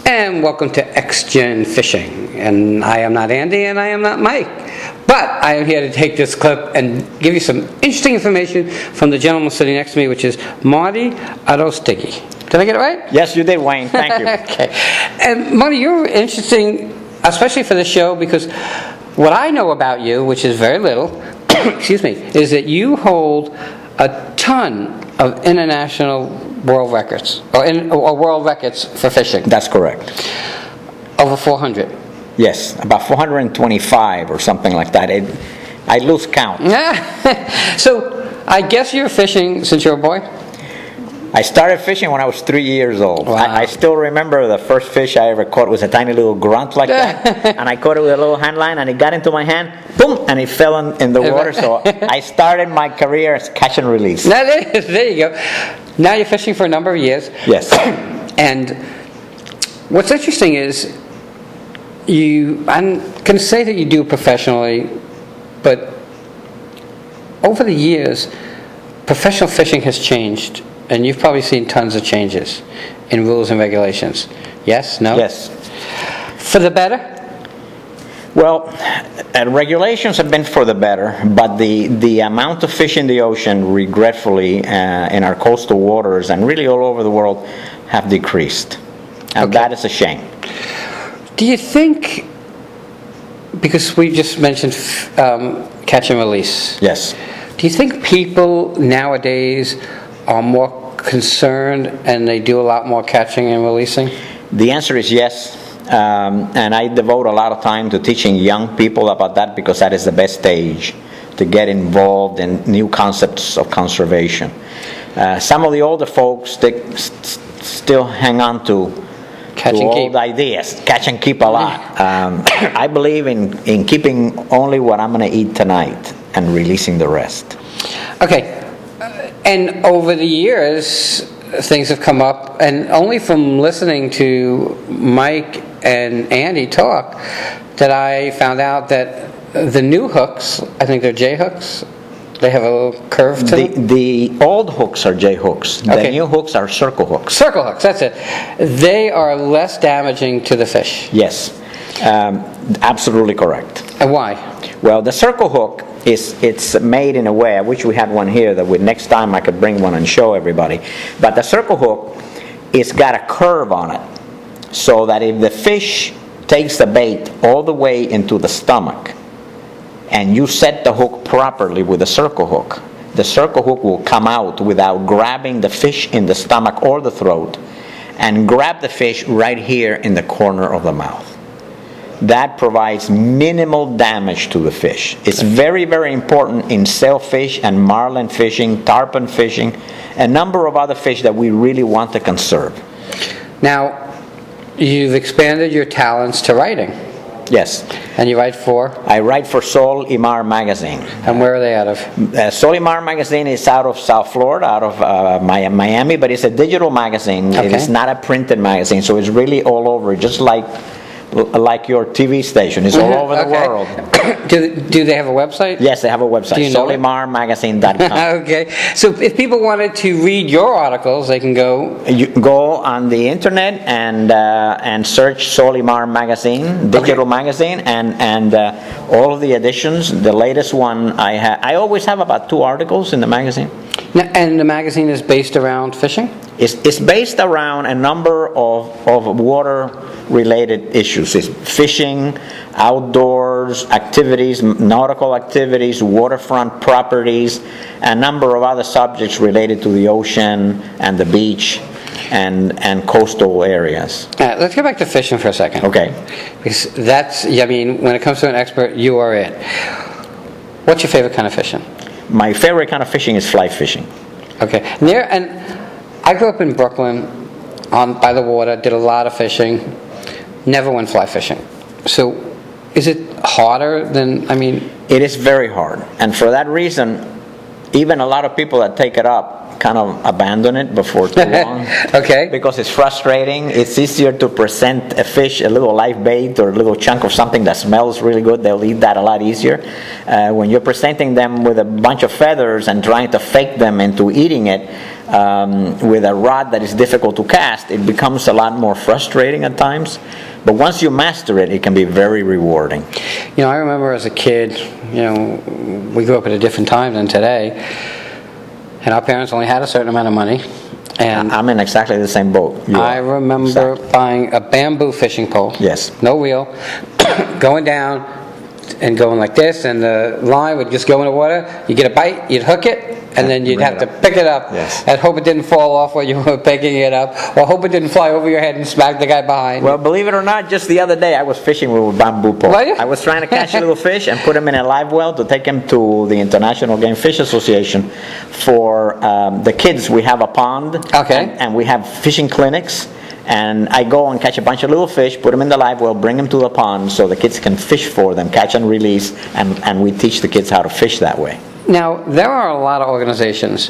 And welcome to X-Gen Fishing. And I am not Andy and I am not Mike. But I am here to take this clip and give you some interesting information from the gentleman sitting next to me, which is Marty Arostegui. Did I get it right? Yes, you did, Wayne. Thank you. Okay. And Marty, you're interesting, especially for the show, because what I know about you, which is very little, excuse me, is that you hold a ton of international world records, or world records for fishing. That's correct. Over 400. Yes, about 425 or something like that. I lose count. So I guess you're fishing since you're a boy? I started fishing when I was 3 years old. Wow. I still remember the first fish I ever caught was a tiny little grunt like that. And I caught it with a little hand line and it got into my hand, boom, and it fell in the water. So I started my career as catch and release. There you go. Now you're fishing for a number of years. Yes. And what's interesting is I'm going to say that you do it professionally, but over the years, professional fishing has changed. And you've probably seen tons of changes in rules and regulations. Yes? No? Yes. For the better? Well, regulations have been for the better, but the amount of fish in the ocean, regretfully, in our coastal waters and really all over the world, have decreased. And that is a shame. Do you think, because we just mentioned catch and release. Yes. Do you think people nowadays are more concerned and they do a lot more catching and releasing? The answer is yes. And I devote a lot of time to teaching young people about that because that is the best stage to get involved in new concepts of conservation. Some of the older folks, they still hang on to old ideas. Catch and keep a lot. I believe in keeping only what I'm going to eat tonight and releasing the rest. Okay. And over the years, things have come up, and only from listening to Mike and Andy talk that I found out that the new hooks, I think they're J hooks, they have a little curve to them. The old hooks are J hooks. The new hooks are circle hooks. Circle hooks, that's it. They are less damaging to the fish. Yes, absolutely correct. And why? Well, the circle hook it's made in a way, I wish we had one here that next time I could bring one and show everybody. But the circle hook, it's got a curve on it, so that if the fish takes the bait all the way into the stomach and you set the hook properly with the circle hook will come out without grabbing the fish in the stomach or the throat and grab the fish right here in the corner of the mouth. That provides minimal damage to the fish. It's very, very important in sailfish and marlin fishing, tarpon fishing, a number of other fish that we really want to conserve. Now, you've expanded your talents to writing. Yes. And you write for? I write for Sol y Mar magazine. And where are they out of? Sol y Mar magazine is out of South Florida, out of Miami, but it's a digital magazine. Okay. It is not a printed magazine, so it's really all over, just like your TV station. It's all over the world. Do they have a website? Yes, they have a website, solimarmagazine.com. Okay. So if people wanted to read your articles, they can go? You go on the internet and search Sol y Mar magazine, digital magazine, and all of the editions. The latest one I always have about 2 articles in the magazine. Now, and the magazine is based around fishing? It's based around a number of water-related issues. It's fishing, outdoors activities, nautical activities, waterfront properties, a number of other subjects related to the ocean and the beach and coastal areas. Let's go back to fishing for a second. Okay. Because that's, I mean, when it comes to an expert, you are it. What's your favorite kind of fishing? My favorite kind of fishing is fly fishing. Okay. And I grew up in Brooklyn, by the water, did a lot of fishing, never went fly fishing. So is it harder than, I mean? It is very hard. And for that reason, even a lot of people that take it up kind of abandon it before too long. Okay. Because it's frustrating. It's easier to present a fish, a little live bait or a little chunk of something that smells really good. They'll eat that a lot easier. When you're presenting them with a bunch of feathers and trying to fake them into eating it, with a rod that is difficult to cast, it becomes a lot more frustrating at times. But once you master it, it can be very rewarding. You know, I remember as a kid, you know, we grew up at a different time than today, and our parents only had a certain amount of money. And I'm in exactly the same boat. I remember buying a bamboo fishing pole. Yes. No reel, going down and going like this, and the line would just go in the water. You get a bite, you'd hook it, and then you'd have to pick it up and hope it didn't fall off while you were picking it up, or hope it didn't fly over your head and smack the guy behind. Well, believe it or not, just the other day I was fishing with a bamboo pole. I was trying to catch a little fish and put him in a live well to take him to the International Game Fish Association for the kids. We have a pond, and we have fishing clinics. And I go and catch a bunch of little fish, put them in the live well, bring them to the pond so the kids can fish for them, catch and release, and we teach the kids how to fish that way. Now, there are a lot of organizations.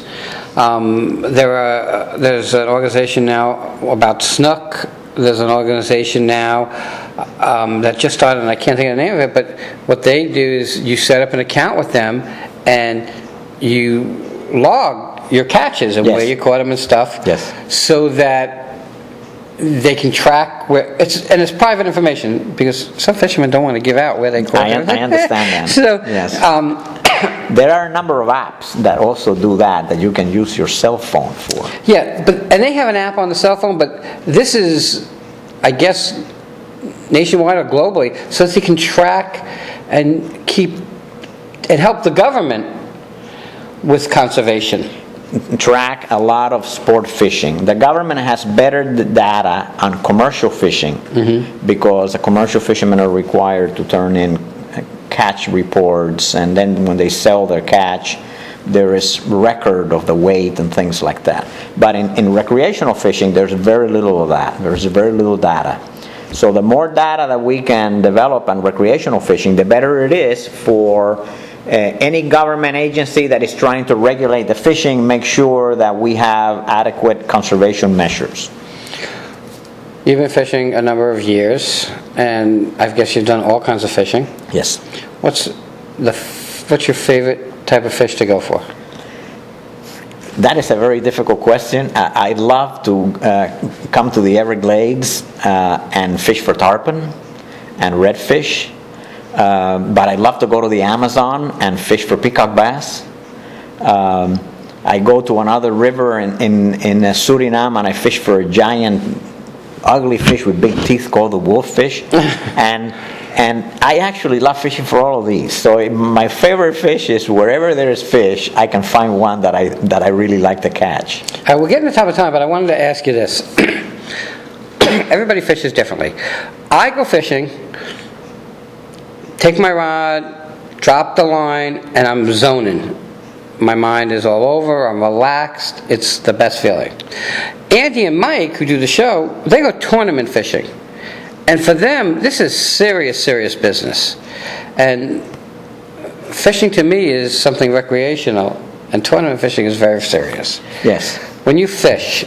There's an organization now about snook. There's an organization now that just started, and I can't think of the name of it, but what they do is you set up an account with them, and you log your catches and where you caught them and stuff, so that they can track where it's private information, because some fishermen don't want to give out where they caught them. I understand that. So, there are a number of apps that also do that you can use your cell phone for. Yeah, and they have an app on the cell phone, but this is, I guess, nationwide or globally, so that they can track and keep and help the government with conservation. Track a lot of sport fishing. The government has better data on commercial fishing because the commercial fishermen are required to turn in catch reports, and then when they sell their catch, there is record of the weight and things like that. But in recreational fishing, there's very little of that. There's very little data. So the more data that we can develop on recreational fishing, the better it is for any government agency that is trying to regulate the fishing, make sure that we have adequate conservation measures. You've been fishing a number of years, and I guess you've done all kinds of fishing. Yes. What's your favorite type of fish to go for? That is a very difficult question. I love to come to the Everglades and fish for tarpon and redfish. But I love to go to the Amazon and fish for peacock bass. I go to another river in Suriname and I fish for a giant, ugly fish with big teeth called the wolffish. and I actually love fishing for all of these. So my favorite fish is wherever there is fish, I can find one that I really like to catch. We're getting to the top of time, but I wanted to ask you this. Everybody fishes differently. I go fishing, take my rod, drop the line, and I'm zoning. My mind is all over, I'm relaxed, it's the best feeling. Andy and Mike, who do the show, they go tournament fishing. And for them, this is serious, serious business. And fishing to me is something recreational, and tournament fishing is very serious. Yes. When you fish,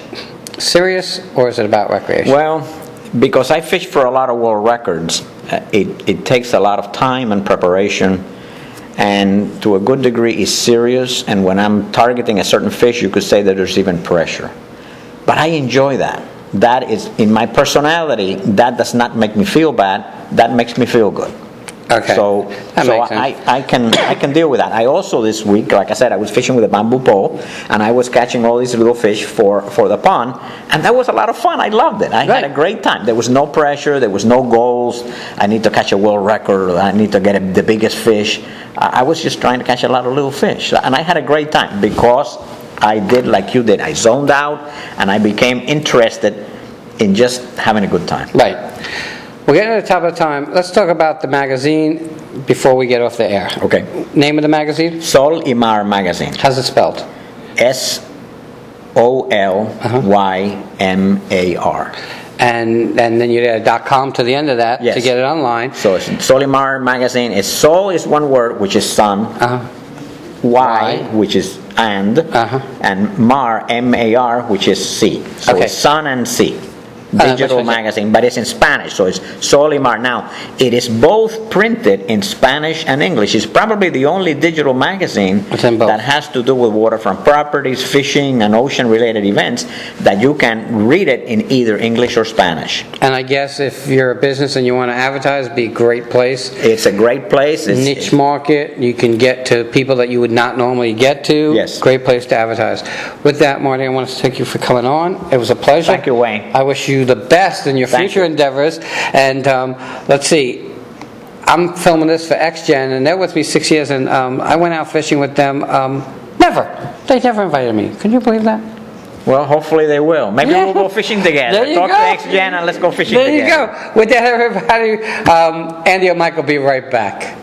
serious, or is it about recreation? Well, because I fish for a lot of world records, it takes a lot of time and preparation, and to a good degree is serious, and when I'm targeting a certain fish, you could say that there's even pressure. But I enjoy that. That is, in my personality, that does not make me feel bad, that makes me feel good. Okay. So I can deal with that. I also this week, like I said, I was fishing with a bamboo pole, and I was catching all these little fish for the pond, and that was a lot of fun. I loved it. I had a great time. There was no pressure. There was no goals. I need to catch a world record. I need to get the biggest fish. I was just trying to catch a lot of little fish, and I had a great time because I did like you did. I zoned out, and I became interested in just having a good time. Right. We're getting to the top of the time. Let's talk about the magazine before we get off the air. Okay. Name of the magazine? Sol y Mar magazine. How's it spelled? SOLYMAR. And then you add a .com to the end of that to get it online. So Sol y Mar magazine is Sol is one word, which is sun. Y, which is and Mar, M-A-R, which is sea. So it's sun and sea. digital magazine, but it's in Spanish, so it's solely marked. Now, it is both printed in Spanish and English. It's probably the only digital magazine that has to do with waterfront properties, fishing, and ocean-related events that you can read it in either English or Spanish. And I guess if you're a business and you want to advertise, it'd be a great place. It's a great place. It's niche market. You can get to people that you would not normally get to. Yes. Great place to advertise. With that, Marty, I want to thank you for coming on. It was a pleasure. Thank you, Wayne. I wish you the best in your future endeavors. And let's see, I'm filming this for XGen, and they're with me 6 years, and I went out fishing with them. They never invited me. Can you believe that? Well, hopefully they will. Maybe we'll go fishing together. There you Talk go. to XGen and let's go fishing together. There you go. With that, everybody, Andy and Mike will be right back.